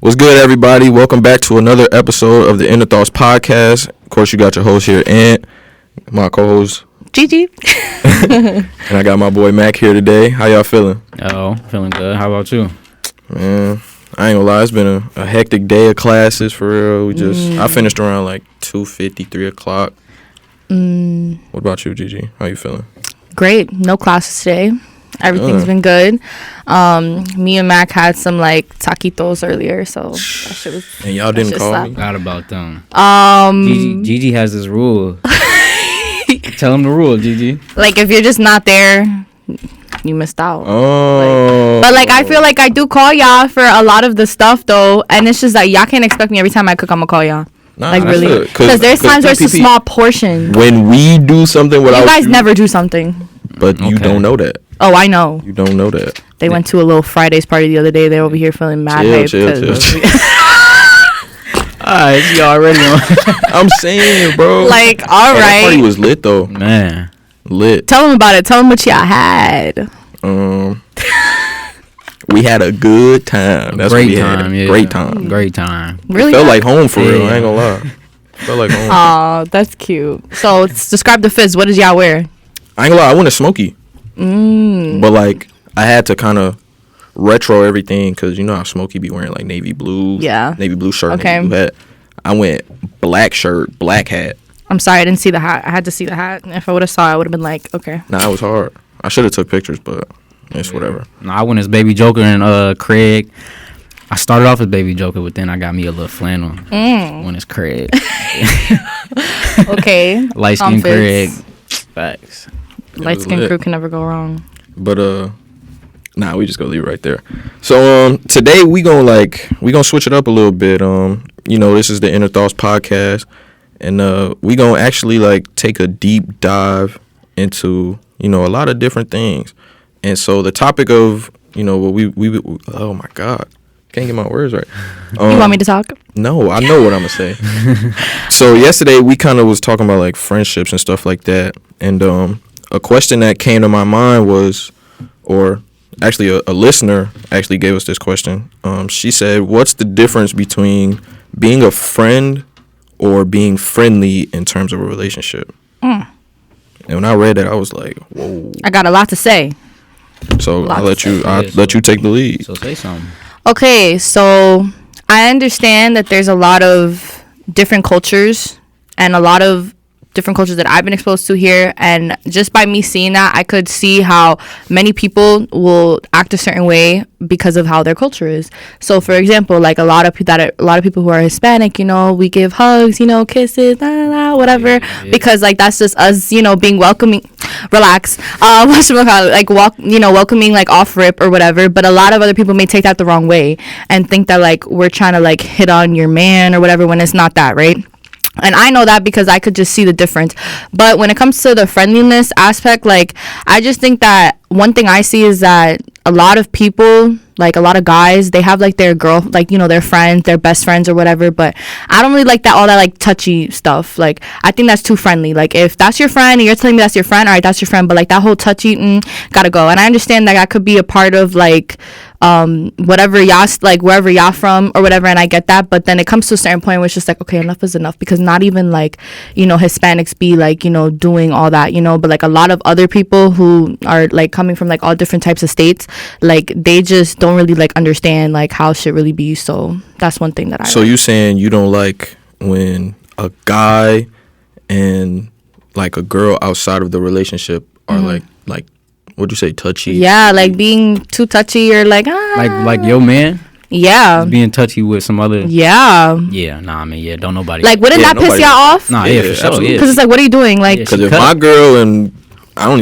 What's good, everybody? Welcome back to another episode of the Inner Thoughts Podcast. Of course, you got your host here, Ant, my co-host, Gigi. and I got my boy Mac here today. How y'all feeling? Oh, feeling good. How about you? Man, I ain't gonna lie. It's been a hectic day of classes, for real. I finished around like 2:50, 3 o'clock. What about you, Gigi? How you feeling? Great. No classes today. Everything's been good. Me and Mac had some like taquitos earlier, so that shit was. And y'all didn't call me? Forgot about them. Gigi has this rule. Tell him the rule, Gigi. Like if you're just not there, you missed out. Oh. But like I feel like I do call y'all for a lot of the stuff though, and it's just like y'all can't expect me every time I cook. I'ma call y'all. Nah, like really, because there's times where it's a small portion. When we do something without you guys never do something. But you don't know that. Oh, I know. You don't know that. They went to a little Fridays party the other day. They're over here feeling mad hype. Chill. Alright, you already on. I'm saying, bro. Like, all right. That party was lit, though. Man. Lit. Tell them about it. Tell them what y'all had. We had a good time. That's what we had. Yeah. Great time. Great time. Really? It felt like home for real. I ain't gonna lie. Felt like home. Oh, that's cute. So, describe the fizz. What did y'all wear? I ain't gonna lie. I went to Smokey. But, like, I had to kind of retro everything because you know how Smokey be wearing, like, navy blue. Yeah. Navy blue shirt, Okay. navy blue hat. I went black shirt, black hat. I'm sorry, I didn't see the hat. I had to see the hat. If I would have saw it, I would have been like, okay. Nah, it was hard. I should have took pictures, but it's whatever. No, I went as Baby Joker and Craig. I started off as Baby Joker, but then I got me a little flannel when it's Craig. Okay. Light skin Craig. Facts. Light skin crew can never go wrong. But nah, we just gonna leave it right there. So today we gonna switch it up a little bit. You know, this is the Inner Thoughts Podcast, and we gonna actually like take a deep dive into, you know, a lot of different things. And so the topic of, you know, what we oh my God, can't get my words right. You want me to talk? No, I know what I'm gonna say. So yesterday we kind of was talking about like friendships and stuff like that, and a question that came to my mind was, or actually a listener actually gave us this question. She said, what's the difference between being a friend or being friendly in terms of a relationship? And when I read that, I was like, whoa. I got a lot to say. So I'll let you take the lead. So say something. Okay, so I understand that there's a lot of different cultures and a lot of different cultures that I've been exposed to here, and just by me seeing that, I could see how many people will act a certain way because of how their culture is. So for example, like a lot of people who are Hispanic, you know, we give hugs, you know, kisses, whatever, because like that's just us, you know, being welcoming. Relax. Welcoming like off rip or whatever. But a lot of other people may take that the wrong way and think that like we're trying to like hit on your man or whatever when it's not that, right? And I know that because I could just see the difference. But when it comes to the friendliness aspect, like, I just think that one thing I see is that a lot of people, like a lot of guys, they have like their girl, like, you know, their friends, their best friends or whatever. But I don't really like that, all that like touchy stuff. Like, I think that's too friendly. Like, if that's your friend and you're telling me that's your friend, all right, that's your friend. But like that whole touchy, gotta go. And I understand that could be a part of like, whatever y'all, like wherever y'all from or whatever, and I get that, but then it comes to a certain point where it's just like, okay, enough is enough, because not even like, you know, Hispanics be like, you know, doing all that, you know, but like a lot of other people who are like coming from like all different types of states, like they just don't really like understand like how shit really be. So that's one thing that So you saying you don't like when a guy and like a girl outside of the relationship are like what'd you say, touchy? Yeah, like being too touchy or like like your man yeah being touchy with some other don't nobody like wouldn't that piss y'all off? For sure, because it's like, what are you doing? Like, because if my girl and I don't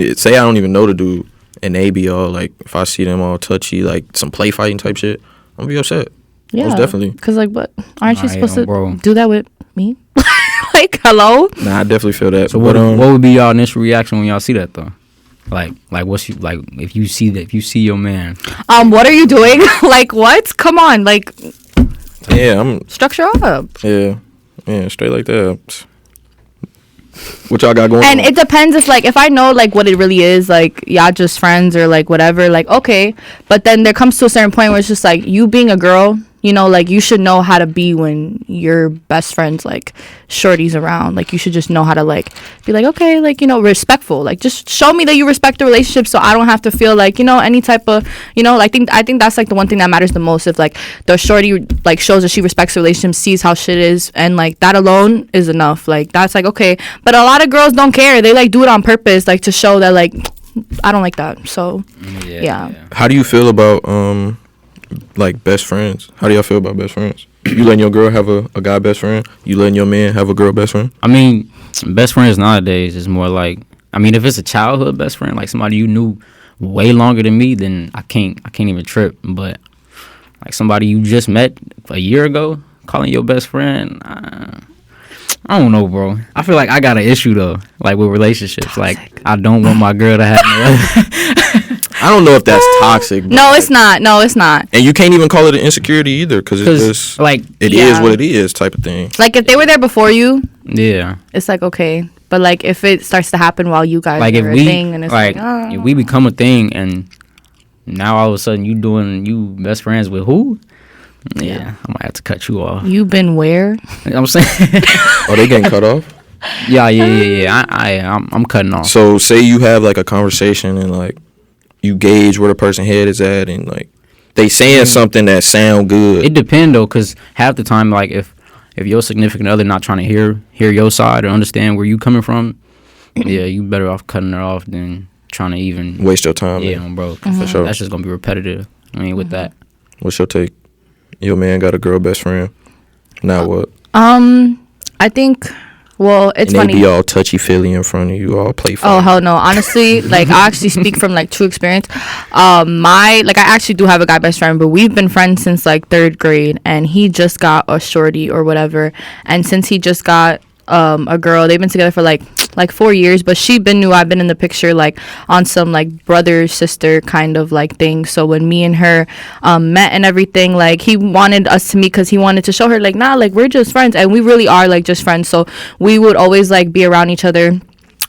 even know the dude and they be all like, if I see them all touchy, like some play fighting type shit, I'm gonna be upset. Yeah, most definitely. Because like, what, aren't you supposed to do that with me? Like, hello? Nah, I definitely feel that. So what would be y'all initial reaction when y'all see that though? Like what's you like if you see your man? What are you doing? Like, what? Come on, like. Yeah, I'm. Structure up. Yeah, straight like that. What y'all got going on? And it depends if I know like what it really is, like y'all just friends or like whatever, like okay. But then there comes to a certain point where it's just like you being a girl, you know, like you should know how to be when your best friend's like shorty's around. Like you should just know how to like be like, okay, like, you know, respectful. Like just show me that you respect the relationship, so I don't have to feel like, you know, any type of, you know, I think that's like the one thing that matters the most. If like the shorty like shows that she respects the relationship, sees how shit is, and like that alone is enough. Like that's like okay. But a lot of girls don't care. They like do it on purpose, like to show that like I don't like that. So yeah. How do you feel about like best friends? How do y'all feel about best friends? You letting your girl have a guy best friend? You letting your man have a girl best friend? I mean, best friends nowadays is more like, I mean, if it's a childhood best friend, like somebody you knew way longer than me, then I can't even trip. But like somebody you just met a year ago, calling your best friend, I don't know, bro. I feel like I got an issue though, like with relationships. Toxic. Like I don't want my girl to have I don't know if that's toxic. No, it's not. No, it's not. And you can't even call it an insecurity either, because it's just like it is what it is type of thing. Like if they were there before you, yeah, it's like okay. But like if it starts to happen while you guys like are if a thing, and it's like if we become a thing, and now all of a sudden you best friends with who? Yeah, I might have to cut you off. You been where? You know what I'm saying? Oh, they getting cut off? Yeah. I'm cutting off. So say you have like a conversation and like you gauge where the person's head is at, and like they saying something that sound good. It depends though, cause half the time, like if your significant other not trying to hear your side or understand where you coming from, yeah, you better off cutting her off than trying to even waste your time. Yeah, bro. For sure. That's just gonna be repetitive. I mean, with that. What's your take? Your man got a girl best friend. Now what? I think. Well, it's and funny. They be all touchy feely in front of you, all playful. Oh hell no! Honestly, like I actually speak from like true experience. I actually do have a guy best friend, but we've been friends since like 3rd grade, and he just got a shorty or whatever. And since he just got a girl, they've been together for like 4 years, but she been knew I've been in the picture like on some like brother sister kind of like thing. So when me and her met and everything, like he wanted us to meet because he wanted to show her like, nah, like we're just friends, and we really are like just friends. So we would always like be around each other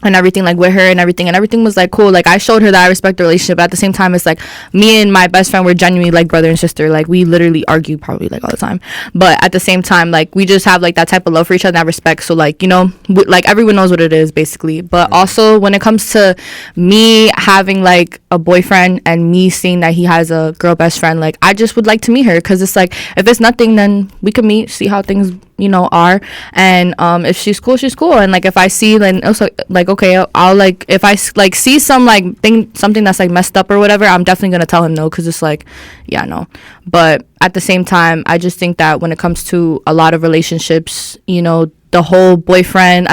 and everything, like with her and everything was like cool. Like I showed her that I respect the relationship, but at the same time it's like me and my best friend were genuinely like brother and sister. Like we literally argue probably like all the time, but at the same time like we just have like that type of love for each other and that respect. So like, you know, like everyone knows what it is basically. But also when it comes to me having like a boyfriend and me seeing that he has a girl best friend, like I just would like to meet her, because it's like if it's nothing, then we can meet, see how things, you know, are. And if she's cool, she's cool. And like if I see, then also like okay, I'll like if I like see some like something that's like messed up or whatever, I'm definitely gonna tell him no, because it's like yeah, no. But at the same time, I just think that when it comes to a lot of relationships, you know, the whole like boyfriend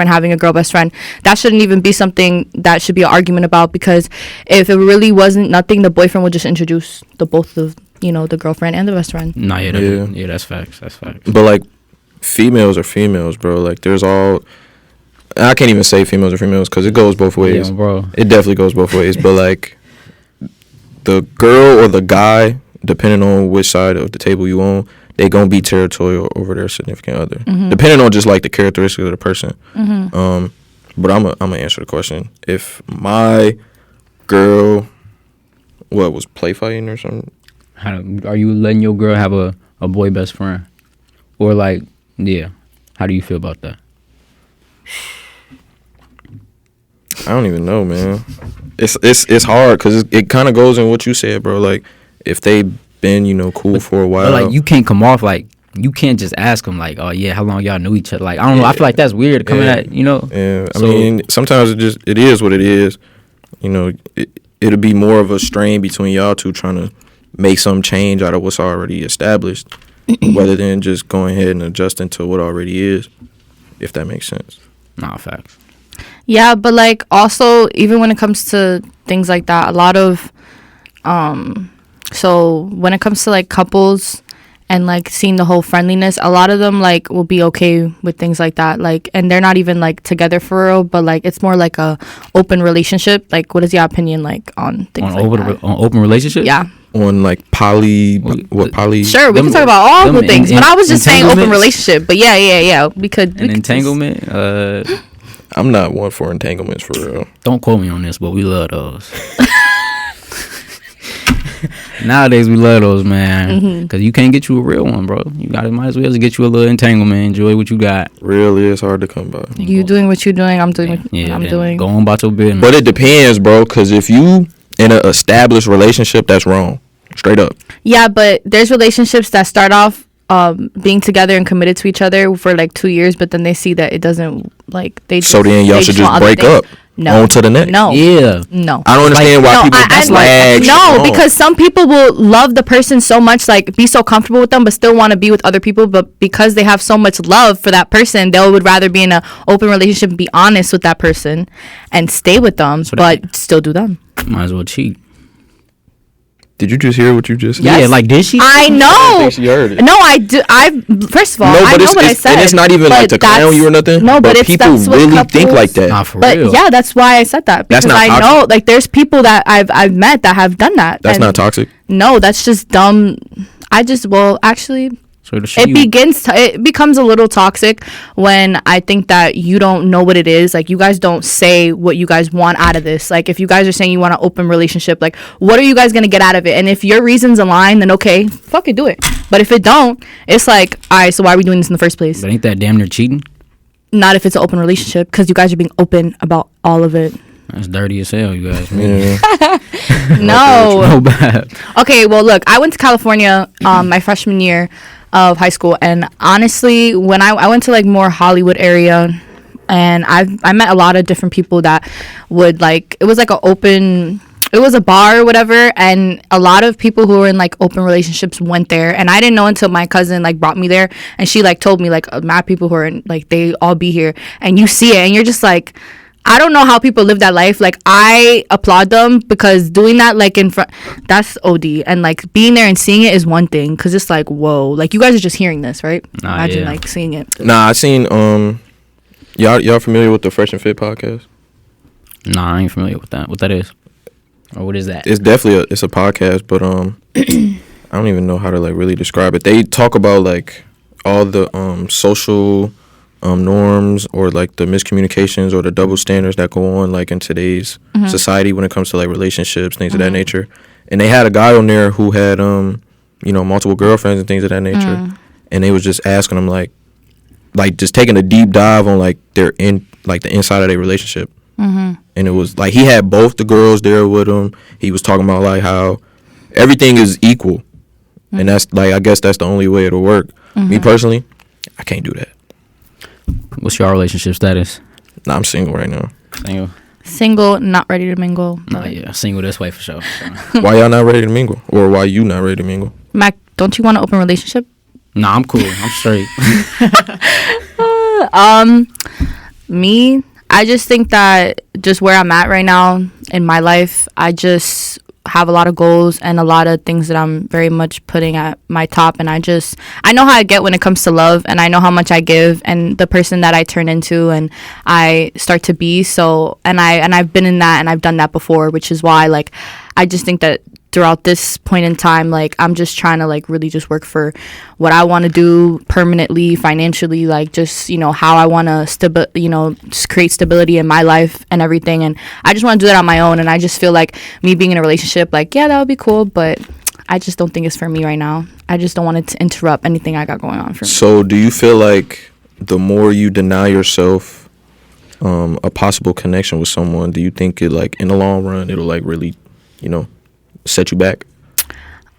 having a girl best friend, that shouldn't even be something that should be an argument about, because if it really wasn't nothing, the boyfriend would just introduce the both of, you know, the girlfriend and the best friend. Nah, yeah, that's facts. But like females are females, bro. Like there's all, I can't even say females are females because it goes both ways. Yeah, bro. It definitely goes both ways. But like the girl or the guy, depending on which side of the table you on, they gonna be territorial over their significant other, depending on just like the characteristics of the person. But I'm gonna answer the question. If my girl, was play fighting or something? Are you letting your girl have a boy best friend, or like yeah? How do you feel about that? I don't even know, man. It's hard because it kind of goes in what you said, bro. Like if they been, you know, cool for a while, but like you can't come off like, you can't just ask them like, oh yeah, how long y'all knew each other? Like I don't know. I feel like that's weird coming at, you know. Yeah, I mean sometimes it is what it is. You know, it'll be more of a strain between y'all two trying to make some change out of what's already established, rather than just going ahead and adjusting to what already is, if that makes sense. Nah, facts. Yeah, but like also even when it comes to things like that, a lot of so when it comes to like couples and like seeing the whole friendliness, a lot of them like will be okay with things like that, like, and they're not even like together for real, but like it's more like a open relationship. Like what is your opinion like on things like that? On open relationship? Yeah. On like poly, what poly? Sure, we can talk about all the things, but I was just saying open relationship. But yeah, we could. An entanglement. I'm not one for entanglements for real. Don't quote me on this, but we love those. Nowadays we love those, man, Mm-hmm. because you can't get you a real one, bro. You might as well just get you a little entanglement. Enjoy what you got. Real is hard to come by. You doing what you're doing. I'm doing what I'm then doing. Go on about your business. But it depends, bro. Because if you in an established relationship, that's wrong. Straight up. Yeah, but there's relationships that start off being together and committed to each other for like 2 years, but then they see that it doesn't, like, they just, So then y'all should just break up. No. On to the next. No. Yeah. No. I don't understand why people flag shit no, wrong. because some people will love the person so much, like be so comfortable with them, but still want to be with other people. But because they have so much love for that person, they would rather be in an open relationship and be honest with that person and stay with them, but still do them. Might as well cheat. Did you just hear what you just said? Yeah, like did she? I know. I think she heard it. No, I do. First of all, No, I but know what I said. and it's not even like to but that's- clown you or nothing. No, but it's people that's what really think couples- like that. Nah, for But real. yeah, that's why I said that, That's because not I toxic. know, like, there's people that I've met that have done that. That's and not toxic. No, that's just dumb. Actually, So the shit it becomes a little toxic when I think that you don't know what it is. Like, you guys don't say what you guys want out of this. Like, if you guys are saying you want an open relationship, like, what are you guys gonna get out of it? And if your reasons align, then okay, fuck it, do it. But if it don't, it's like, all right, so why are we doing this in the first place? But ain't that damn near cheating? Not if it's an open relationship, because you guys are being open about all of it. That's dirty as hell, you guys. Yeah. No. No bad. Okay, well, look, I went to California my freshman year of high school, and honestly, when I went to like more Hollywood area, and I met a lot of different people that would, like, it was like it was a bar or whatever, and a lot of people who were in like open relationships went there, and I didn't know until my cousin like brought me there, and she like told me like mad people who are in, like, they all be here, and you see it, and you're just like, I don't know how people live that life. Like, I applaud them, because doing that, like, in front, that's OD. And, like, being there and seeing it is one thing, because it's like, whoa. Like, you guys are just hearing this, right? Imagine, yeah. like, seeing it. Nah, I seen y'all familiar with the Fresh and Fit podcast? Nah, I ain't familiar with that. What that is? Or what is that? It's definitely it's a podcast, but I don't even know how to like really describe it. They talk about like all the social norms, or like the miscommunications or the double standards that go on like in today's society when it comes to like relationships, things of that nature. And they had a guy on there who had multiple girlfriends and things of that nature, and they was just asking him like just taking a deep dive on like the inside of their relationship. And it was like he had both the girls there with him. He was talking about like how everything is equal, and that's like, I guess that's the only way it'll work. Me personally, I can't do that. What's your relationship status? Nah, I'm single right now. Single. Single, not ready to mingle. Nah, yeah, single this way for sure. Why y'all not ready to mingle, or why you not ready to mingle? Mac, don't you want an open relationship? Nah, I'm cool. I'm straight. Me, I just think that just where I'm at right now in my life, I just have a lot of goals and a lot of things that I'm very much putting at my top, and I know how I get when it comes to love, and I know how much I give and the person that I turn into and I start to be. So and I've been in that, and I've done that before, which is why, like, I just think that throughout this point in time, like, I'm just trying to like really just work for what I want to do permanently, financially, like, just, how I want to just create stability in my life and everything. And I just want to do that on my own. And I just feel like me being in a relationship, like, yeah, that would be cool, but I just don't think it's for me right now. I just don't want it to interrupt anything I got going on for me. So do you feel like the more you deny yourself a possible connection with someone, do you think it, like, in the long run, it'll like really, set you back?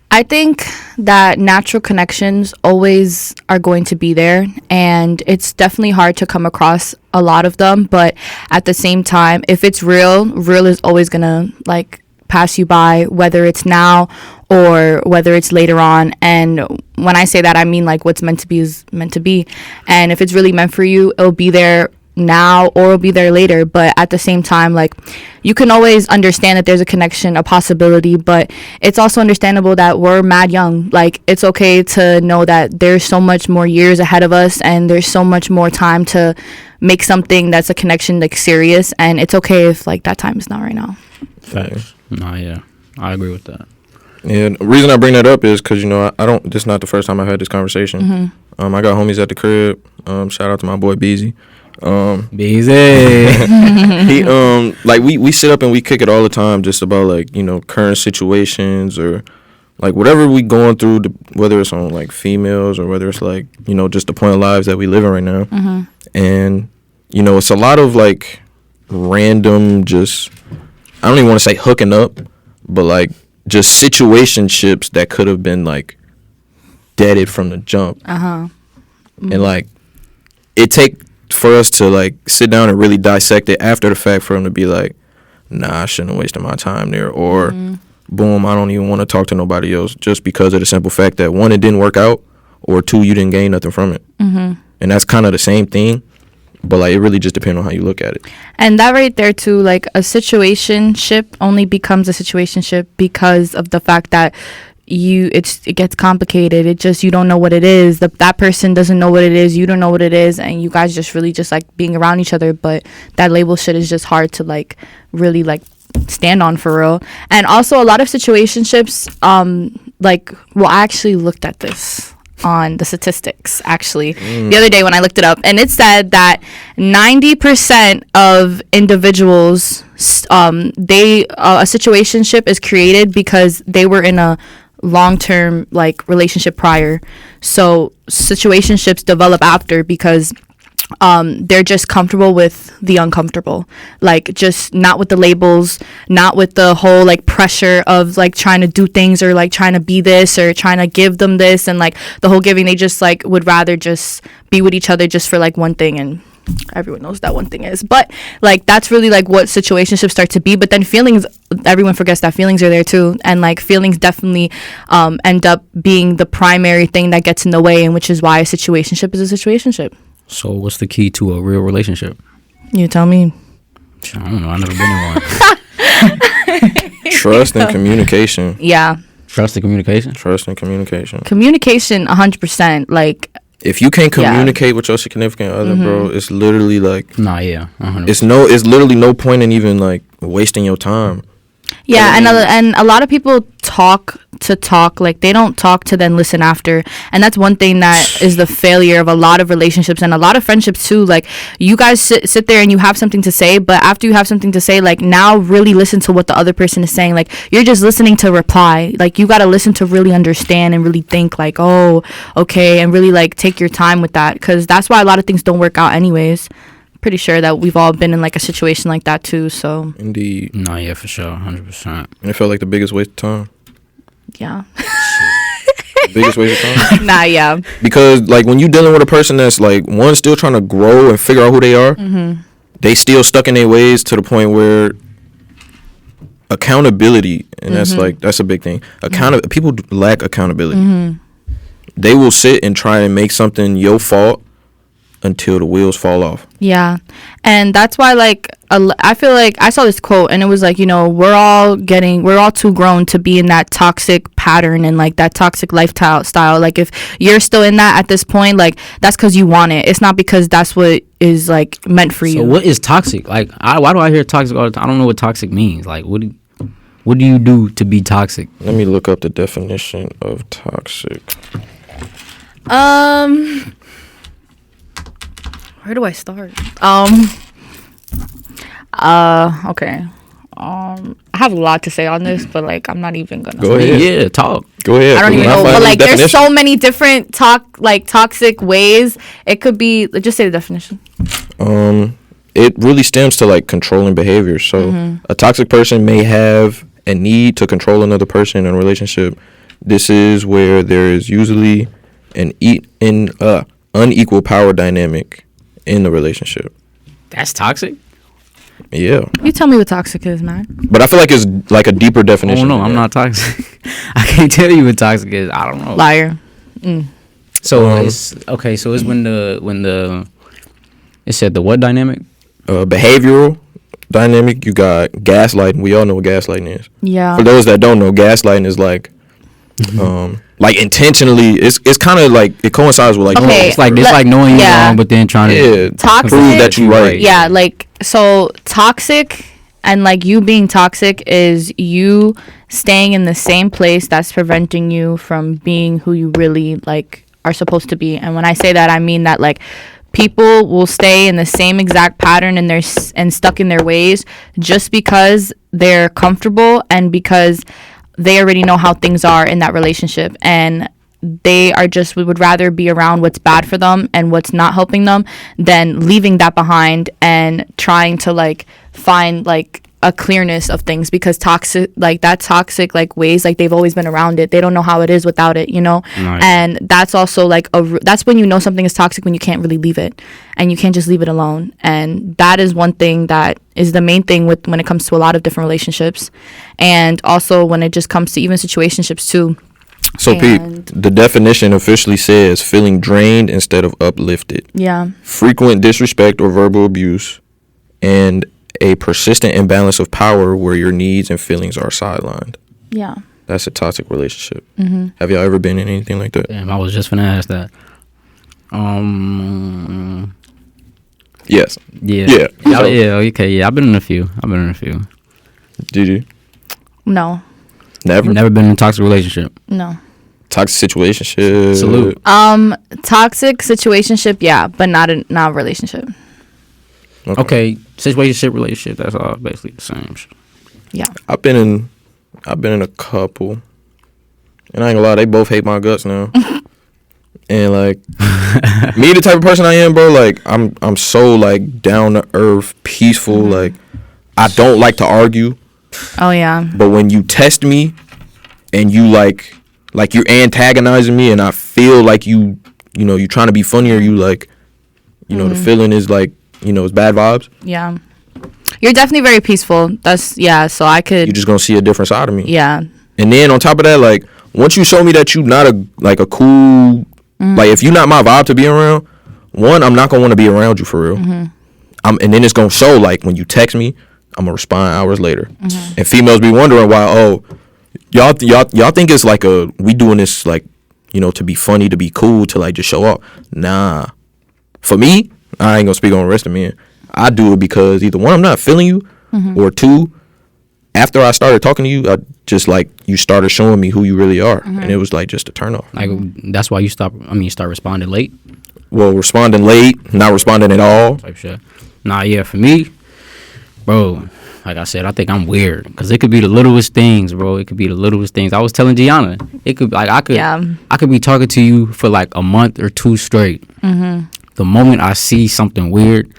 I think that natural connections always are going to be there, and it's definitely hard to come across a lot of them, but at the same time, if it's real is always gonna like pass you by, whether it's now or whether it's later on. And when I say that, I mean like what's meant to be is meant to be, and if it's really meant for you, it'll be there now or it'll be there later. But at the same time, like, you can always understand that there's a connection, a possibility, but it's also understandable that we're mad young. Like, it's okay to know that there's so much more years ahead of us, and there's so much more time to make something that's a connection like serious, and it's okay if like that time is not right now. Facts. Nah, yeah, I agree with that. Yeah, the reason I bring that up is because, I don't, this is not the first time I've had this conversation. I got homies at the crib. Shout out to my boy Beezy. Busy. He like we sit up and we kick it all the time just about like, you know, current situations or like whatever we going through, whether it's on like females or whether it's like, you know, just the point of lives that we live in right now. And you know, it's a lot of like random, just I don't even want to say hooking up, but like just situationships that could have been like deaded from the jump. And like it take for us to like sit down and really dissect it after the fact for him to be like, nah, I shouldn't have wasted my time there, or boom, I don't even want to talk to nobody else, just because of the simple fact that one, it didn't work out, or two, you didn't gain nothing from it. And that's kind of the same thing, but like it really just depends on how you look at it. And that right there too, like a situationship only becomes a situationship because of the fact that it gets complicated. It just, you don't know what it is. That person doesn't know what it is. You don't know what it is, and you guys just really just like being around each other. But that label shit is just hard to like really like stand on for real. And also a lot of situationships, like, well, I actually looked at this on the statistics actually the other day when I looked it up, and it said that 90% of individuals a situationship is created because they were in a long-term like relationship prior. So situationships develop after because they're just comfortable with the uncomfortable, like just not with the labels, not with the whole like pressure of like trying to do things or like trying to be this or trying to give them this, and like the whole giving. They just like would rather just be with each other just for like one thing, and everyone knows that one thing is, but like that's really like what situationships start to be. But then feelings, everyone forgets that feelings are there too, and like feelings definitely end up being the primary thing that gets in the way, and which is why a situationship is a situationship. So what's the key to a real relationship? You tell me. I don't know, I've never been in one. Trust and communication. Yeah, Trust and communication. communication 100%. Like if you can't communicate with your significant other, bro, it's literally like, Nah, yeah, 100%. it's literally no point in even like wasting your time. yeah, and a lot of people talk to talk, like they don't talk to then listen after, and that's one thing that is the failure of a lot of relationships and a lot of friendships too. Like you guys sit there and you have something to say, but after you have something to say, like now really listen to what the other person is saying. Like you're just listening to reply, like you got to listen to really understand and really think like, oh, okay, and really like take your time with that, because that's why a lot of things don't work out anyways. Pretty sure that we've all been in like a situation like that too, so Indeed. No, yeah, for sure, 100%. And it felt like the biggest waste of time. yeah. The biggest waste of time. Nah, yeah. Because like when you dealing with a person that's like, one, still trying to grow and figure out who they are, they still stuck in their ways to the point where accountability, and that's like, that's a big thing. People lack accountability. They will sit and try and make something your fault until the wheels fall off. Yeah, and that's why like I feel like I saw this quote and it was like, you know, we're all too grown to be in that toxic pattern and like that toxic lifestyle. Like if you're still in that at this point, like that's because you want it. It's not because that's what is like meant for you. So what is toxic? Like why do I hear toxic all the time? I don't know what toxic means. Like what do you do to be toxic? Let me look up the definition of toxic. Where do I start? Okay. I have a lot to say on this, but like I'm not even gonna. Go ahead. Yeah, talk. Go ahead. I don't even know, but like there's so many different toxic ways. It could be. Just say the definition. It really stems to like controlling behavior. So a toxic person may have a need to control another person in a relationship. This is where there is usually an unequal power dynamic in the relationship. That's toxic? Yeah. You tell me what toxic is, man. But I feel like it's like a deeper definition. Oh no, I'm not toxic. I can't tell you what toxic is. I don't know. Liar. So it's okay. So it's when the it said the what dynamic? Behavioral dynamic. You got gaslighting. We all know what gaslighting is. Yeah. For those that don't know, gaslighting is like like intentionally, it's kind of like it coincides with like, Okay, it's like knowing you're wrong but then trying to toxic, prove that you're right. Yeah, like so toxic and like you being toxic is you staying in the same place that's preventing you from being who you really like are supposed to be. And when I say that, I mean that like people will stay in the same exact pattern and stuck in their ways just because they're comfortable and because they already know how things are in that relationship, and they are just would rather be around what's bad for them and what's not helping them than leaving that behind and trying to like find like a clearness of things, because toxic like ways, like they've always been around it, they don't know how it is without it, you know. Nice. And that's also like that's when you know something is toxic, when you can't really leave it and you can't just leave it alone. And that is one thing that is the main thing with when it comes to a lot of different relationships, and also when it just comes to even situationships too. So Pete, the definition officially says feeling drained instead of uplifted. Yeah. Frequent disrespect or verbal abuse, and a persistent imbalance of power where your needs and feelings are sidelined. Yeah. That's a toxic relationship. Mm-hmm. Have y'all ever been in anything like that? Damn, I was just gonna ask that. Yes. Yeah. Yeah. Okay. Yeah. I've been in a few. Did you? No. Never been in a toxic relationship. No. Toxic situationship. Salute. Toxic situationship, yeah, but not a relationship. Okay. Situationship, relationship. That's all basically the same shit. Yeah. I've been in a couple, and I ain't gonna lie, they both hate my guts now. And like me, the type of person I am, bro, like I'm so like down to earth, peaceful. Mm-hmm. Like I don't like to argue. Oh yeah. But when you test me and you like you're antagonizing me, and I feel like you know you're trying to be funny, or you like, you know, the feeling is like, you know, it's bad vibes. Yeah. You're definitely very peaceful. That's, yeah, so I could. You're just gonna see a different side of me. Yeah. And then on top of that, like once you show me that you not a cool, like if you're not my vibe to be around, one, I'm not gonna want to be around you for real. And then it's gonna show, like when you text me, I'm gonna respond hours later. And females be wondering why, oh, y'all think it's like we doing this like, you know, to be funny, to be cool, to like just show up. Nah. For me, I ain't gonna speak on the rest of men. I do it because either one, I'm not feeling you, or two, after I started talking to you, I just like you started showing me who you really are, and it was like just a turn off. Like that's why you start responding late. Well, responding late, not responding at all. Type shit. Nah, yeah, for me, bro. Like I said, I think I'm weird because it could be the littlest things, bro. It could be the littlest things. I was telling Gianna, it could like I could be talking to you for like a month or two straight. The moment I see something weird,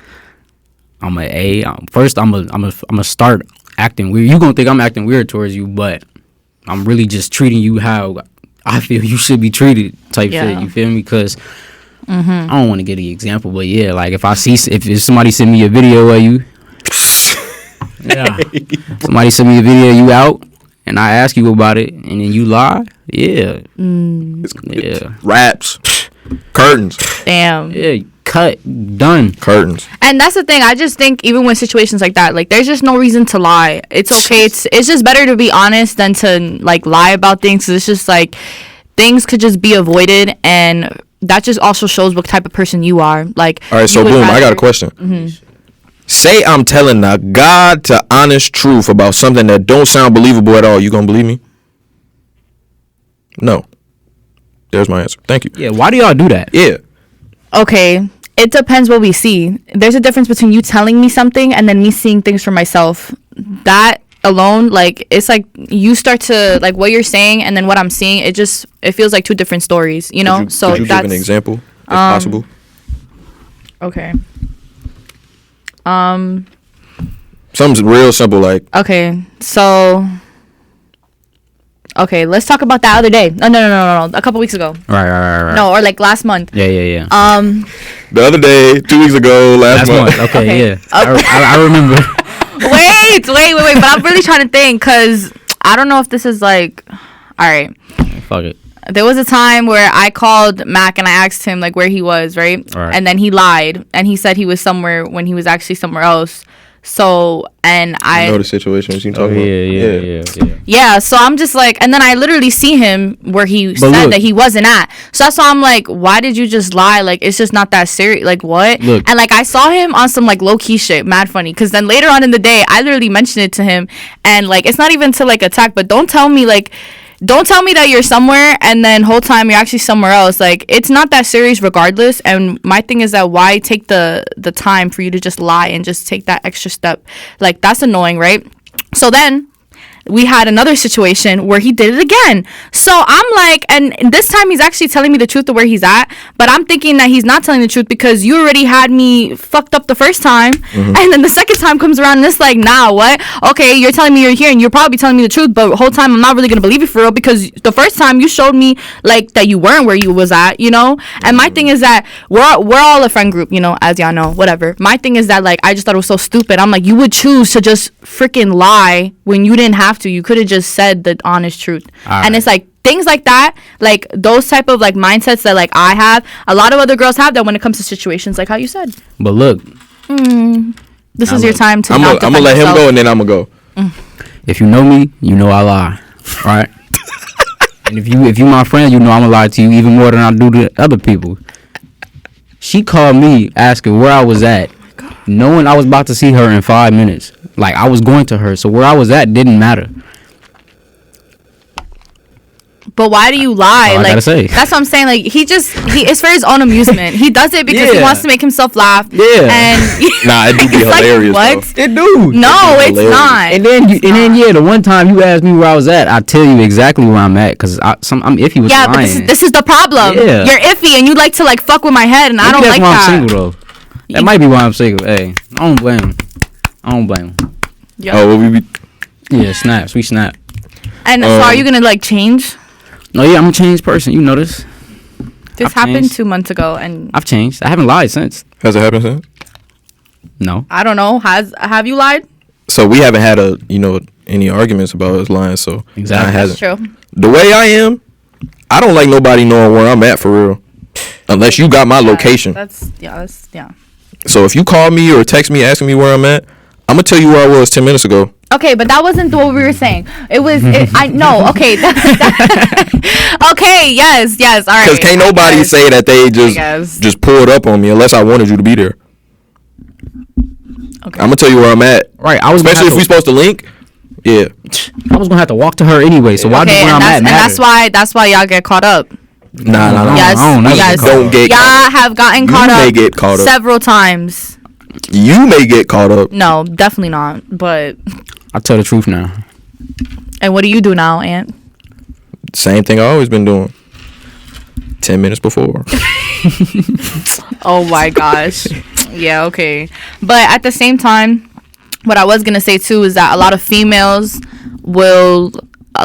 I'm gonna start acting weird. You gonna think I'm acting weird towards you, but I'm really just treating you how I feel you should be treated, type shit. You feel me? Because I don't want to give the example, but yeah, like if somebody send me a video of you, somebody send me a video of you out, and I ask you about it, and then you lie, Raps, curtains. Damn. Yeah, cut, done. Curtains. And that's the thing. I just think even with situations like that, like there's just no reason to lie. It's okay. It's just better to be honest than to like lie about things. Cause it's just like things could just be avoided, and that just also shows what type of person you are. Like, all right, so boom, I got a question. Say I'm telling the God to honest truth about something that don't sound believable at all. You gonna believe me? No. There's my answer. Thank you. Yeah, why do y'all do that? Yeah. Okay, it depends what we see. There's a difference between you telling me something and then me seeing things for myself. That alone, like, it's like you start to like what you're saying and then what I'm seeing. It feels like two different stories, you know. Could you give an example, if possible? Okay. Something real simple, like. Okay, so. Okay, let's talk about that other day. No. A couple weeks ago. Right. No, or like last month. Yeah. The other day, 2 weeks ago, last month. Okay, yeah. I remember. Wait. But I'm really trying to think, because I don't know if this is like... All right. Fuck it. There was a time where I called Mac and I asked him like where he was, right? And then he lied. And he said he was somewhere when he was actually somewhere else. So, and I know the situation you talking about. Yeah, so I'm just like, and then I literally see him where he said that he wasn't at. So that's why I'm like, why did you just lie? Like, it's just not that serious. Like, what? Look. And like, I saw him on some like low-key shit, mad funny. Because then later on in the day, I literally mentioned it to him. And like, it's not even to like attack, but don't tell me like, don't tell me that you're somewhere and then whole time you're actually somewhere else. Like, it's not that serious regardless. And my thing is that why take the time for you to just lie and just take that extra step? Like, that's annoying, right? So then we had another situation where he did it again. So I'm like, and this time he's actually telling me the truth of where he's at, but I'm thinking that he's not telling the truth because you already had me fucked up the first time. And then the second time comes around and it's like, nah, what? Okay, you're telling me you're here and you're probably telling me the truth, but the whole time I'm not really gonna believe you for real because the first time you showed me like that you weren't where you was at, you know? And my thing is that we're all a friend group, you know, as y'all know, whatever. My thing is that like I just thought it was so stupid. I'm like, you would choose to just freaking lie when you didn't have to. You could have just said the honest truth. And it's like things like that, like those type of like mindsets that like I have, a lot of other girls have that when it comes to situations like how you said. But look, this is your time to I'm gonna let him go and then I'm gonna go. if you know me, you know I lie, right? And if you my friend, you know I'm gonna lie to you even more than I do to other people. She called me asking where I was at, knowing I was about to see her in 5 minutes. Like, I was going to her, so where I was at didn't matter. But why do you lie? All I like gotta say. That's what I'm saying. Like he it's for his own amusement. He does it because he Yeah. wants to make himself laugh. Yeah. And Nah, it do be it's like, hilarious, what? though. It do. No, It it's is hilarious. not. And then yeah, the one time you asked me where I was at, I tell you exactly where I'm at because I'm iffy with Yeah, lying. but this is the problem. Yeah. You're iffy and you like to like fuck with my head, and I don't Maybe like that's why that. I'm single though. That might be why I'm single. Hey, I don't blame him. I don't blame him. Yep. Oh, well, we be, Yeah, snaps. We snap. And so are you gonna like change? No, yeah, I'm a changed person. You know this. This I've happened changed. 2 months ago, and I've changed. I haven't lied since. has it happened since? No. I don't know. Have you lied? So we haven't had any arguments about us lying. So Exactly. it hasn't. True. The way I am, I don't like nobody knowing where I'm at for real, unless you got my location. That's So if you call me or text me asking me where I'm at, I'm gonna tell you where I was 10 minutes ago. okay, but that wasn't what we were saying. It was. I no. Okay. Okay. Yes. All right. Because can't nobody say that they guess. just pulled up on me unless I wanted you to be there. Okay. I'm gonna tell you where I'm at. Right. I was gonna Especially if have we to- supposed to link. Yeah. I was gonna have to walk to her anyway. So why do Okay, where I'm at and matter? that's why y'all get caught up. Nah. Yes. I don't never Yes. get caught Don't up. get Y'all caught up. have gotten You caught may up get caught up. several times. You may get caught up. No, definitely not. But I tell the truth now. and what do you do now, Aunt? Same thing I always been doing. 10 minutes before. Oh my gosh. Yeah, okay. But at the same time, what I was gonna say too is that a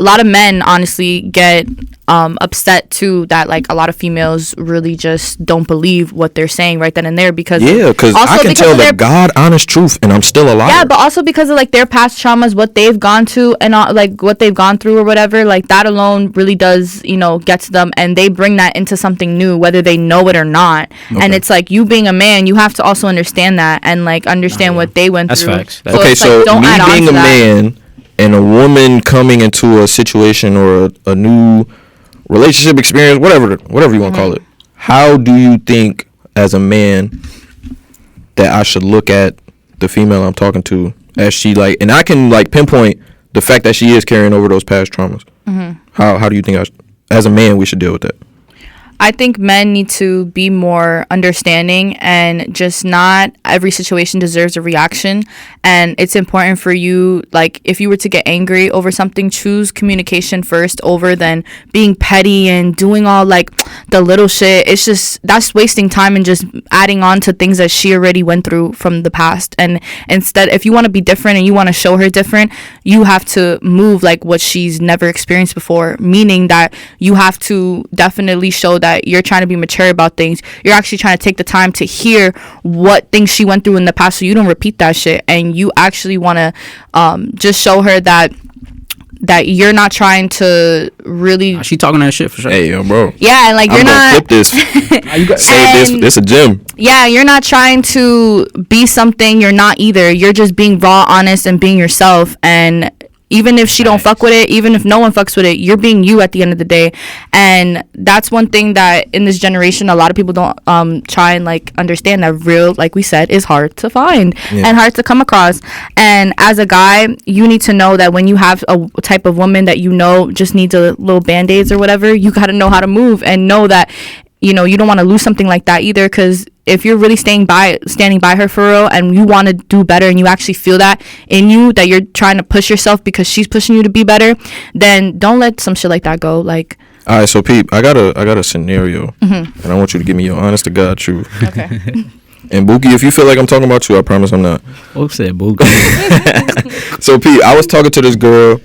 lot of men honestly get upset too that like a lot of females really just don't believe what they're saying right then and there because Yeah, because I can tell the God honest truth and I'm still a liar. yeah, but also because of like their past traumas, what they've gone to and like what they've gone through or whatever, like that alone really does, get to them, and they bring that into something new, whether they know it or not. And it's like you being a man, you have to also understand that and like understand what they went That's through. facts. So Okay, it's so like, don't me add on being to a that. man and a woman coming into a situation or a new relationship experience, whatever you want to call it. How do you think as a man that I should look at the female I'm talking to as she like, and I can like pinpoint the fact that she is carrying over those past traumas. How do you think as a man we should deal with that? I think men need to be more understanding and just not every situation deserves a reaction. And it's important for you, like if you were to get angry over something, choose communication first over than being petty and doing all like the little shit. It's just that's wasting time and just adding on to things that she already went through from the past. And instead, if you want to be different and you want to show her different, you have to move like what she's never experienced before, meaning that you have to definitely show that you're trying to be mature about things. You're actually trying to take the time to hear what things she went through in the past so you don't repeat that shit, and you actually want to just show her that you're not trying to really She talking that shit for sure. Hey, yo, bro. yeah, and like you're I'm gonna not flip this. Save this. And- This a gym. yeah, you're not trying to be something you're not either. You're just being raw, honest, and being yourself. And even if she don't fuck with it, even if no one fucks with it, you're being you at the end of the day. And that's one thing that in this generation a lot of people don't try and like understand, that real, like we said, is hard to find and hard to come across. And as a guy, you need to know that when you have a type of woman that you know just needs a little band-aids or whatever, you got to know how to move and know that, you know, you don't want to lose something like that either, because if you're really standing by her for real and you want to do better and you actually feel that in you, that you're trying to push yourself because she's pushing you to be better, then don't let some shit like that go. Like, all right, so Pete, I got a scenario, and I want you to give me your honest to God truth. Okay. And Bookie, if you feel like I'm talking about you, I promise I'm not. Who said Bookie? So Pete, I was talking to this girl,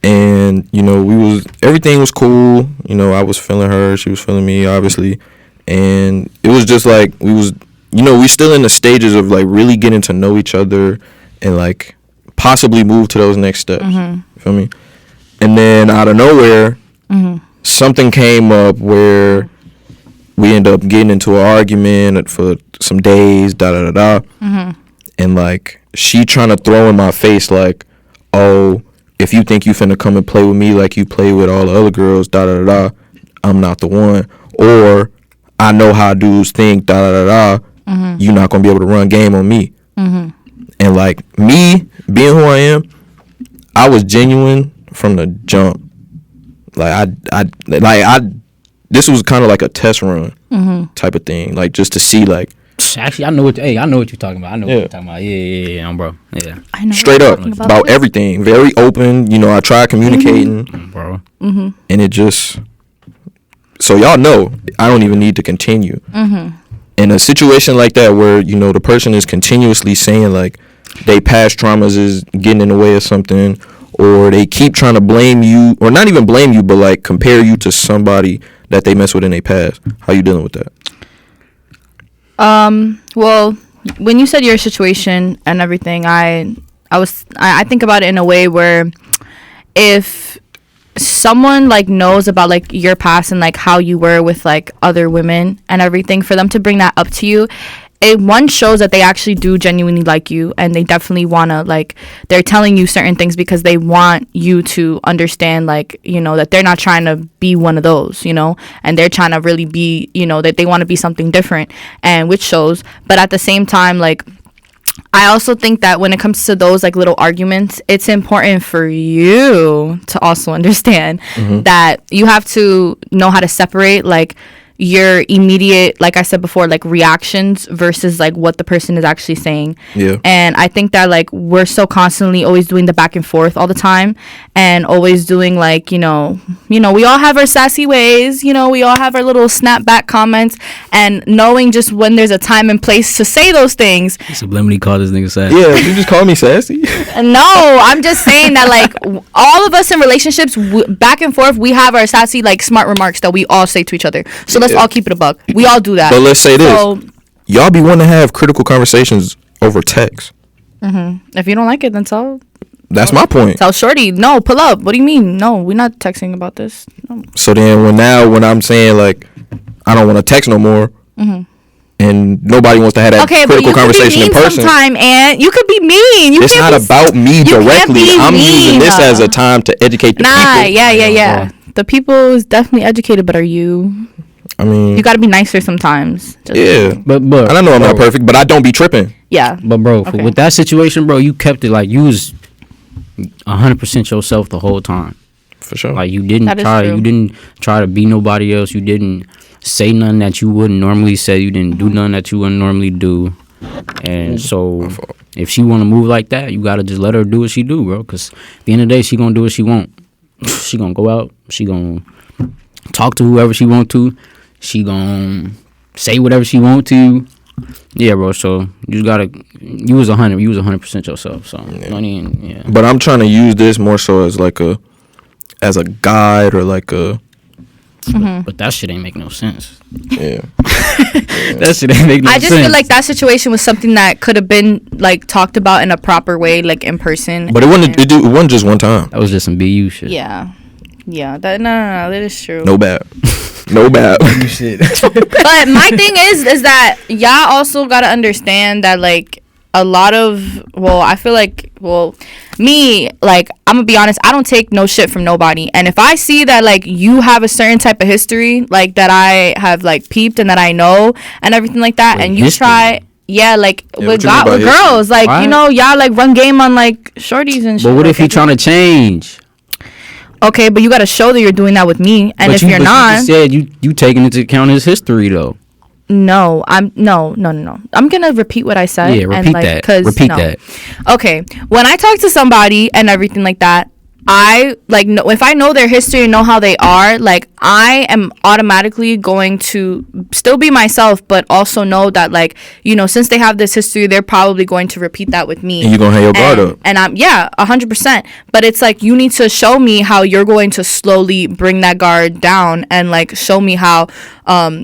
and you know, everything was cool. You know, I was feeling her, she was feeling me, obviously, and it was just like we still in the stages of like really getting to know each other and like possibly move to those next steps. You feel me? And then out of nowhere, something came up where we end up getting into an argument for some days, and like she trying to throw in my face like, oh, if you think you finna come and play with me like you play with all the other girls, I'm not the one. Or I know how dudes think, you're not gonna be able to run game on me. And like me being who I am, I was genuine from the jump. Like I this was kind of like a test run type of thing, like just to see like. Actually, I know what you're talking about. I know what you're talking about. Yeah, bro. Yeah. I know. Straight up about everything. Very open. You know, I tried communicating, bro. And it just. So y'all know, I don't even need to continue. In a situation like that where, you know, the person is continuously saying like they past traumas is getting in the way of something, or they keep trying to blame you, or not even blame you, but like compare you to somebody that they mess with in their past. How you dealing with that? Well, when you said your situation and everything, I think about it in a way where if someone like knows about like your past and like how you were with like other women and everything, for them to bring that up to you, it shows that they actually do genuinely like you, and they definitely want to, like, they're telling you certain things because they want you to understand, like, you know, that they're not trying to be one of those, you know, and they're trying to really be, you know, that they want to be something different, and which shows. But at the same time, like, I also think that when it comes to those like little arguments, it's important for you to also understand that you have to know how to separate like your immediate, like I said before, like reactions versus like what the person is actually saying. Yeah. And I think that like we're so constantly always doing the back and forth all the time, and always doing like, you know, we all have our sassy ways, you know, we all have our little snapback comments, and knowing just when there's a time and place to say those things. Subliminally call this nigga sassy. Yeah, you just call me sassy. No, I'm just saying that like all of us in relationships, back and forth, we have our sassy like smart remarks that we all say to each other. So let's all keep it a buck. We all do that. But let's say this. Y'all be wanting to have critical conversations over text. If you don't like it, then tell. That's my point. Tell Shorty, no, pull up. What do you mean? No, we're not texting about this. No. So then when I'm saying like I don't want to text no more, and nobody wants to have that critical conversation in person. Sometime, and you could be mean. It's not about me directly. I'm using this as a time to educate the people. Yeah. The people is definitely educated, but are you? I mean, you got to be nicer sometimes. But and I know I'm not perfect, but I don't be tripping. Yeah. But bro, with that situation, bro, you kept it like you was 100% yourself the whole time. For sure. Like you didn't try to be nobody else. You didn't say nothing that you wouldn't normally say. You didn't do nothing that you wouldn't normally do. And so if she want to move like that, you got to just let her do what she do, bro. Because at the end of the day, she going to do what she want. She going to go out. She going to talk to whoever she want to. She going to say whatever she want to. Yeah, bro. So you got to, you was 100% yourself. So, yeah. But I'm trying to use this more so as like as a guide or like a. But that shit ain't make no sense. Yeah. That shit ain't make no sense. I just feel like that situation was something that could have been like talked about in a proper way, like in person. But it wasn't just one time. That was just some BU shit. Yeah. That no, that is true. No bad. You shit. But my thing is that y'all also gotta understand that like a lot of, I feel like well, me, like, I'm gonna be honest, I don't take no shit from nobody. And if I see that, like, you have a certain type of history, like, that I have, like, peeped and that I know and everything like that, and you try, like, with girls, like, you know, y'all, like, run game on, like, shorties and shit. But what if he trying to change? Okay, but you gotta show that you're doing that with me, and but if you're not, you said you taking into account his history though. No, no. I'm gonna repeat what I said. Yeah, repeat that. That. Okay, when I talk to somebody and everything like that, I like if I know their history and know how they are, like I am automatically going to still be myself, but also know that, like, you know, since they have this history, they're probably going to repeat that with me. And you're gonna have your guard up. And I'm 100%. But it's like you need to show me how you're going to slowly bring that guard down and like show me how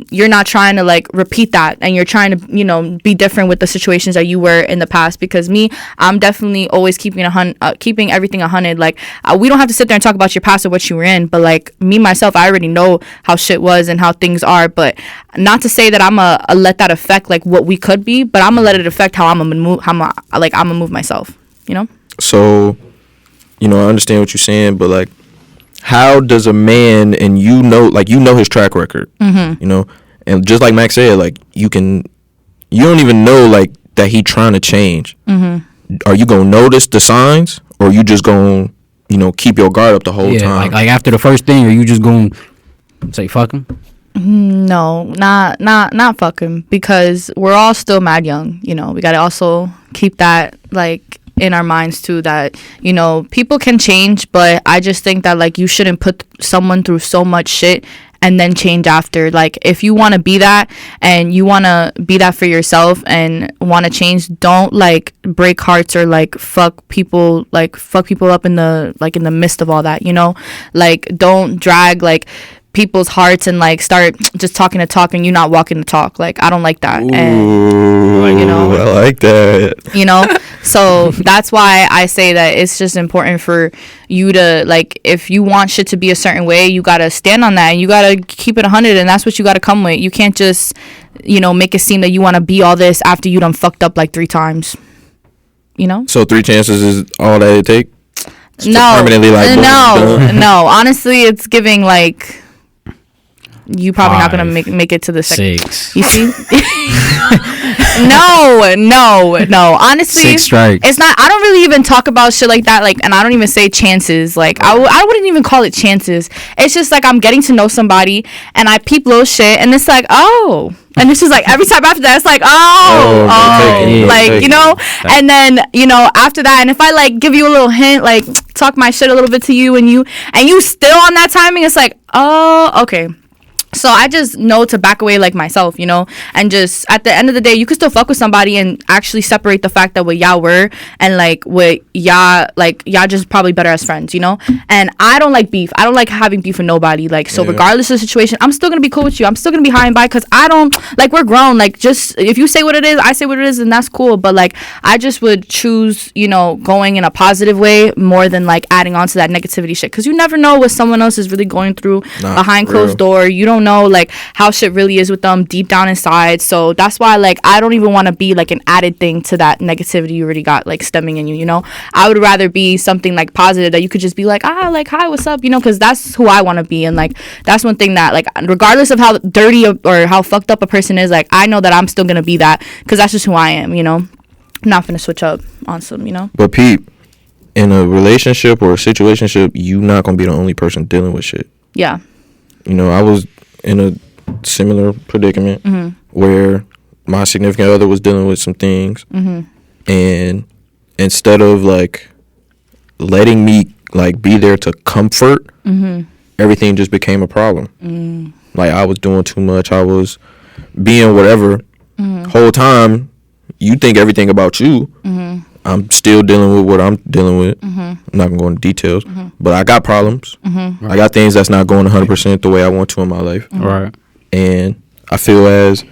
you're not trying to like repeat that and you're trying to, you know, be different with the situations that you were in the past. Because me, I'm definitely always keeping everything 100. Like we don't have to sit there and talk about your past or what you were in, but like me myself, I already know how shit was and how things are. But not to say that I'm a let that affect like what we could be, but I'm gonna let it affect how I'm gonna move myself, you know. So, you know, I understand what you're saying, but like, how does a man, and you know his track record, you know, and just like Max said, like you don't even know like that he trying to change. Are you gonna notice the signs, or you just gonna, you know, keep your guard up the whole time? Like after the first thing, are you just gonna say fuck him? No, not fuck him, because we're all still mad young. You know, we gotta also keep that like in our minds too, that, you know, people can change, but I just think that like you shouldn't put someone through so much shit and then change after. Like if you want to be that and you want to be that for yourself and want to change, don't like break hearts or like fuck people up in the midst of all that, you know. Like don't drag like people's hearts and like start just talking the talk and you not walking the talk. Like I don't like that. Ooh, and like, you know, I like that, you know. So that's why I say that it's just important for you to, like, if you want shit to be a certain way, you gotta stand on that and you gotta keep it 100, and that's what you gotta come with. You can't just, you know, make it seem that you want to be all this after you done fucked up like 3 times, you know. So 3 chances is all that it take? No, permanently, like, no. Honestly, it's giving like you probably 5, not gonna make it to the 6. You see? No. Honestly, 6 strikes. It's not. I don't really even talk about shit like that. Like, and I don't even say chances. Like, I wouldn't even call it chances. It's just like I'm getting to know somebody, and I peep little shit, and it's like, oh. And it's just like every time after that, it's like, like, you know. And then, you know, after that, and if I like give you a little hint, like talk my shit a little bit to you, and you still on that timing, it's like, oh, okay. So I just know to back away like myself, you know, and just at the end of the day, you could still fuck with somebody and actually separate the fact that what y'all were and like what y'all just probably better as friends, you know. And I don't like beef. I don't like having beef with nobody. Like, so regardless of the situation, I'm still gonna be cool with you. I'm still gonna be high and by, because I don't like, we're grown. Like, just if you say what it is, I say what it is, and that's cool. But like, I just would choose, you know, going in a positive way more than like adding on to that negativity shit, because you never know what someone else is really going through behind closed door. You don't know like how shit really is with them deep down inside. So that's why like I don't even want to be like an added thing to that negativity you already got like stemming in you, you know. I would rather be something like positive that you could just be like, like, hi, what's up, you know, because that's who I want to be. And like that's one thing that like regardless of how dirty or how fucked up a person is, like I know that I'm still gonna be that, because that's just who I am, you know. I'm not gonna switch up on some, you know. But Pete, in a relationship or a situationship, you not gonna be the only person dealing with shit. Yeah. You know, I was in a similar predicament where my significant other was dealing with some things, and instead of like letting me like be there to comfort, everything just became a problem. Like I was doing too much. I was being whatever. Whole time you think everything about you. I'm still dealing with what I'm dealing with. I'm not gonna go into details, but I got problems. I got things that's not going 100% the way I want to in my life. Right. And I feel as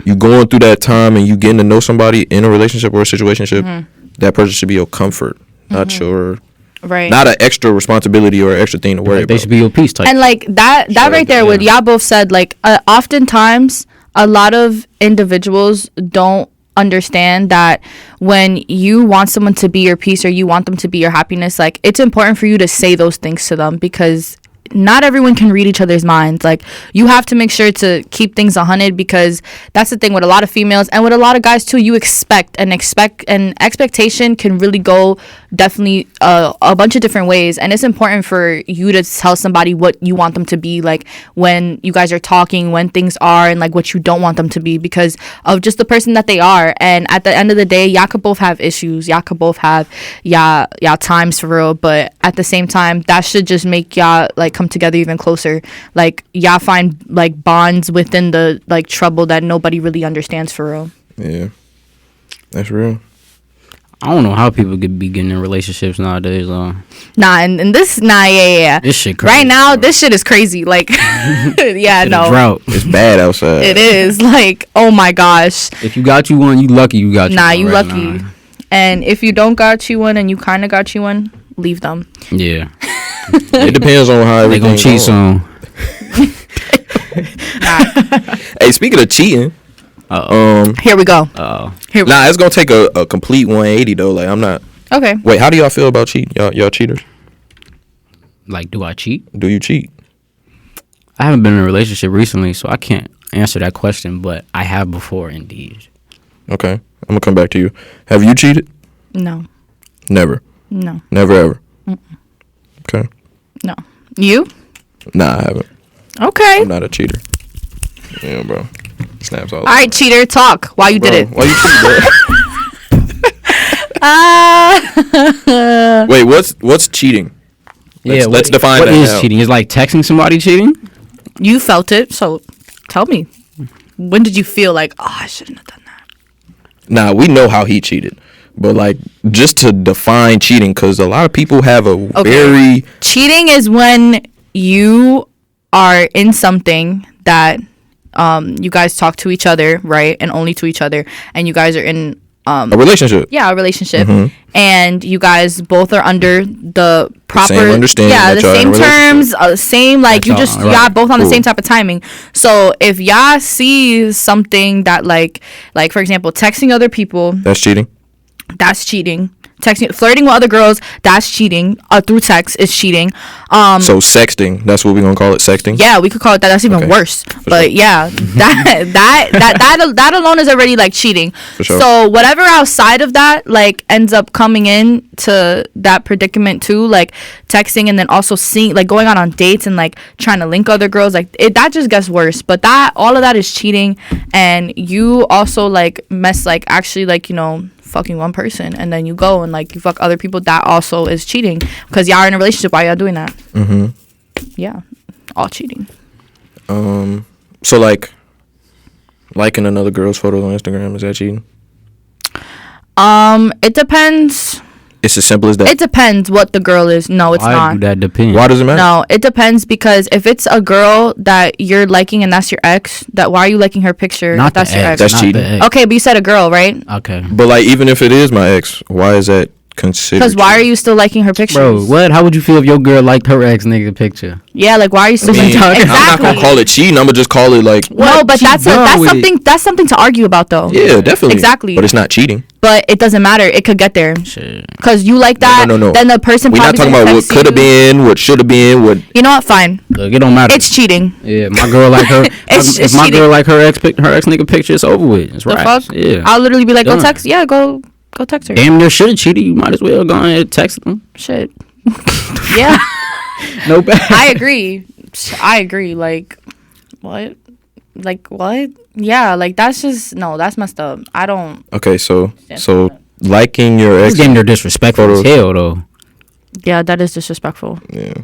you going through that time and you getting to know somebody in a relationship or a situationship, that person should be your comfort, not your, not an extra responsibility or an extra thing to worry about. They should be your peace type. And like that right there, what y'all both said, like oftentimes a lot of individuals don't understand that when you want someone to be your peace or you want them to be your happiness, like, it's important for you to say those things to them, because not everyone can read each other's minds. Like, you have to make sure to keep things 100, because that's the thing with a lot of females and with a lot of guys too. You expect and expectation can really go definitely a bunch of different ways, and it's important for you to tell somebody what you want them to be, like, when you guys are talking, when things are, and like what you don't want them to be, because of just the person that they are. And at the end of the day, y'all could both have issues, y'all could both have y'all times for real, but at the same time, that should just make y'all like come together even closer. Like, y'all find like bonds within the like trouble that nobody really understands for real. Yeah, that's real. I don't know how people could be getting in relationships nowadays. Yeah. This shit crazy. Right now, this shit is crazy. Like, yeah, no. Drought. It's bad outside. It is. Like, oh my gosh. If you got you one, you lucky you got you one. You right lucky. now. And if you don't got you one and you kind of got you one, leave them. Yeah. It depends on how They gonna cheat soon. Hey, speaking of cheating, here we go. it's gonna take a complete 180 though. Like, I'm not. Okay. Wait, how do y'all feel about cheating? Y'all cheaters? Like, do I cheat? Do you cheat? I haven't been in a relationship recently, so I can't answer that question, but I have before, indeed. Okay, I'm gonna come back to you. Have you cheated? No. Never. No. Never ever. Okay. No. You? Nah, I haven't. Okay. I'm not a cheater. Yeah, bro. Snaps all. All right, cheater, talk. Why you did it? Why you cheat, bro? Wait, what's cheating? Let's define what that. What is now. cheating? Is like texting somebody cheating? You felt it, so tell me. When did you feel like, oh, I shouldn't have done that? Nah, we know how he cheated. But, like, just to define cheating, because a lot of people have a very... Cheating is when you are in something that you guys talk to each other, right? And only to each other. And you guys are in... a relationship. Yeah, a relationship. Mm-hmm. And you guys both are under the proper... Same understanding. Yeah, that the y'all in a same relationship. terms, same, like, you just... Y'all both on the same type of timing. So, if y'all see something that, like, for example, texting other people... That's cheating? That's cheating. Flirting with other girls, that's cheating. Through text is cheating. So sexting, that's what we're gonna call it, sexting? Yeah, we could call it that. That's even worse. But sure. Yeah, that alone is already like cheating. For sure. So whatever outside of that like ends up coming in to that predicament too, like texting and then also seeing like going on dates and like trying to link other girls, like that just gets worse. But that all of that is cheating, and you also like mess like actually like, you know, fucking one person and then you go and like you fuck other people. That also is cheating because y'all are in a relationship. Why y'all doing that? Mm-hmm. Yeah, all cheating. So like liking another girl's photos on Instagram, is that cheating? It depends. It's as simple as that. It depends what the girl is. No, it's Why not. do that depend? Why does it matter? No, it depends because if it's a girl that you're liking and that's your ex, that why are you liking her picture? Not if that's the your ex. ex. That's cheating. Okay, but you said a girl, right? Okay. But like even if it is my ex, why is that considered? Because why are you still liking her pictures? Bro, what? How would you feel if your girl liked her ex nigga picture? Yeah, like why are you still I mean, exactly. I'm not gonna call it cheating. I'm gonna just call it like. No, but that's something to argue about though. Yeah, definitely. Exactly. But it's not cheating. But it doesn't matter. It could get there. Because you like that. No. Then the person. We're not talking about what could have been, what should have been, what. You know what? Fine. Look, it don't matter. It's cheating. Yeah, my girl like her. If my girl like her ex nigga picture, it's over with. It's right. Fuck? Yeah. I'll literally be like, go text. Yeah, go text her. Damn near should have cheated. You might as well go ahead and text them. Shit. Yeah. No bad. I agree. Like, what? Like, what? Yeah, like, that's just... No, that's messed up. I don't... Okay, so liking your ex... This game, they're disrespectful as hell, though. Yeah, that is disrespectful. Yeah.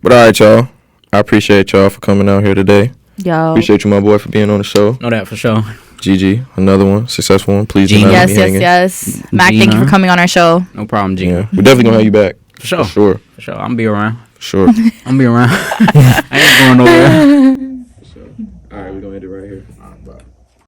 But all right, y'all. I appreciate y'all for coming out here today. Yo. Appreciate you, my boy, for being on the show. Know that for sure. GG, another one, successful one. Please do not Yes, let me hanging. yes. Mac, thank you for coming on our show. No problem, G. Yeah, we're definitely gonna have you back. For sure. For sure. I'm be around. Sure. I'm be around. I ain't going nowhere. All right, we're gonna end it right here. All right, bye.